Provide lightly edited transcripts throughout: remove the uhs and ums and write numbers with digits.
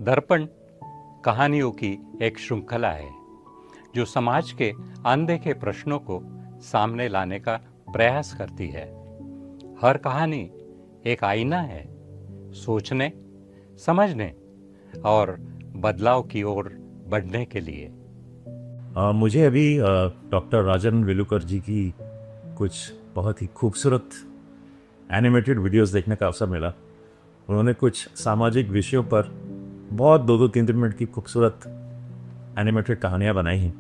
दर्पण कहानियों की एक श्रृंखला है जो समाज के अनदेखे प्रश्नों को सामने लाने का प्रयास करती है। हर कहानी एक आईना है, सोचने, समझने और बदलाव की ओर बढ़ने के लिए। मुझे अभी डॉक्टर राजन वेलुकर जी की कुछ बहुत ही खूबसूरत एनिमेटेड वीडियोस देखने का अवसर मिला। उन्होंने कुछ सामाजिक विषयों पर बहुत 2-3 मिनट की खूबसूरत एनिमेटेड कहानियाँ बनाई हैं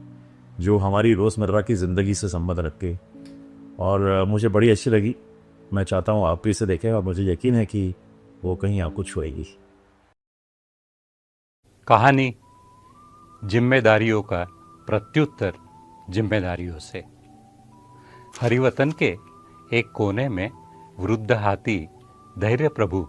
जो हमारी रोज़मर्रा की ज़िंदगी से संबंध रखती है और मुझे बड़ी अच्छी लगी। मैं चाहता हूँ आप भी इसे देखें और मुझे यकीन है कि वो कहीं आपको छुएगी। कहानी जिम्मेदारियों का प्रत्युत्तर जिम्मेदारियों से। हरिवतन के एक कोने में वृद्ध हाथी धैर्य प्रभु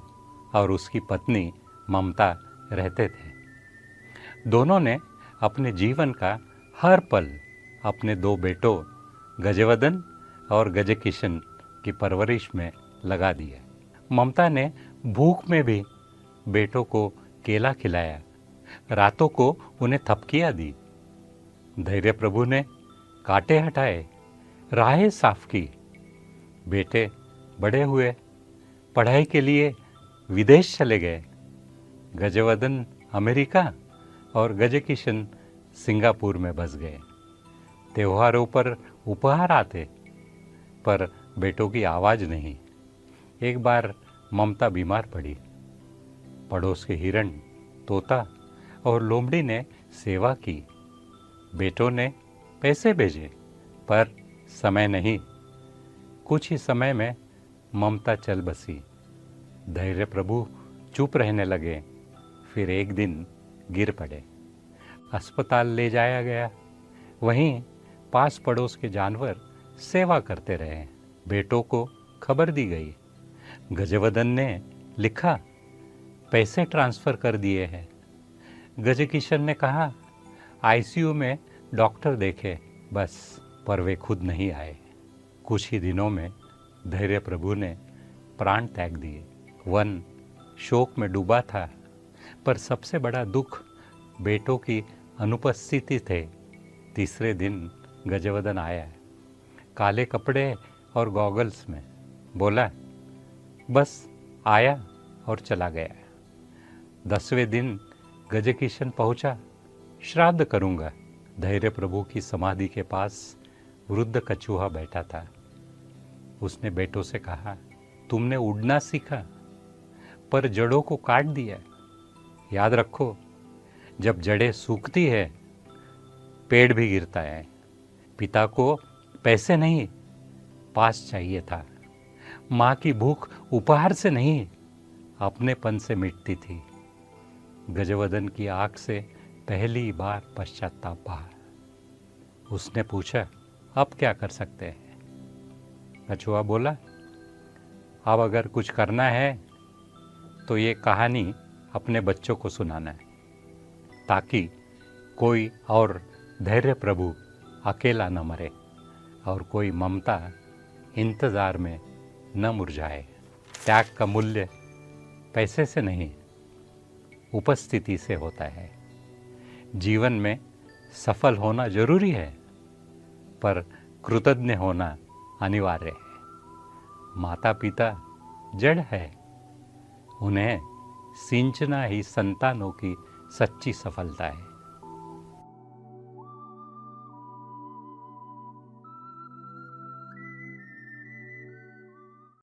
और उसकी पत्नी ममता रहते थे। दोनों ने अपने जीवन का हर पल अपने दो बेटों गजवदन और गजकिशन की परवरिश में लगा दिया। ममता ने भूख में भी बेटों को केला खिलाया, रातों को उन्हें थपकियां दी। धैर्य प्रभु ने कांटे हटाए, राहें साफ की। बेटे बड़े हुए, पढ़ाई के लिए विदेश चले गए। गजवदन अमेरिका और गजकिशन सिंगापुर में बस गए। त्योहारों पर उपहार आते, पर बेटों की आवाज़ नहीं। एक बार ममता बीमार पड़ी। पड़ोस के हिरण, तोता और लोमड़ी ने सेवा की। बेटों ने पैसे भेजे, पर समय नहीं। कुछ ही समय में ममता चल बसी। धैर्य प्रभु चुप रहने लगे। फिर एक दिन गिर पड़े। अस्पताल ले जाया गया। वहीं पास पड़ोस के जानवर सेवा करते रहे। बेटों को खबर दी गई। गजवदन ने लिखा, पैसे ट्रांसफ़र कर दिए हैं। गजकिशन ने कहा, आईसीयू में डॉक्टर देखे, बस। पर वे खुद नहीं आए। कुछ ही दिनों में धैर्य प्रभु ने प्राण त्याग दिए। वन शोक में डूबा था, पर सबसे बड़ा दुख बेटों की अनुपस्थिति थे। तीसरे दिन गजवदन आया, काले कपड़े और गॉगल्स में। बोला, बस आया और चला गया। 10वें दिन गजकिशन पहुंचा, श्राद्ध करूंगा। धैर्य प्रभु की समाधि के पास वृद्ध कछुआ बैठा था। उसने बेटों से कहा, तुमने उड़ना सीखा, पर जड़ों को काट दिया। याद रखो, जब जड़ें सूखती है, पेड़ भी गिरता है। पिता को पैसे नहीं, पास चाहिए था। माँ की भूख उपहार से नहीं, अपनेपन से मिटती थी। गजवदन की आंख से पहली बार पश्चाताप बहा। उसने पूछा, अब क्या कर सकते हैं? कछुआ बोला, अब अगर कुछ करना है तो ये कहानी अपने बच्चों को सुनाना है, ताकि कोई और धैर्य प्रभु अकेला न मरे और कोई ममता इंतज़ार में न मुरझाए। त्याग का मूल्य पैसे से नहीं, उपस्थिति से होता है। जीवन में सफल होना जरूरी है, पर कृतज्ञ होना अनिवार्य है। माता पिता जड़ है, उन्हें सिंचना ही संतानों की सच्ची सफलता है।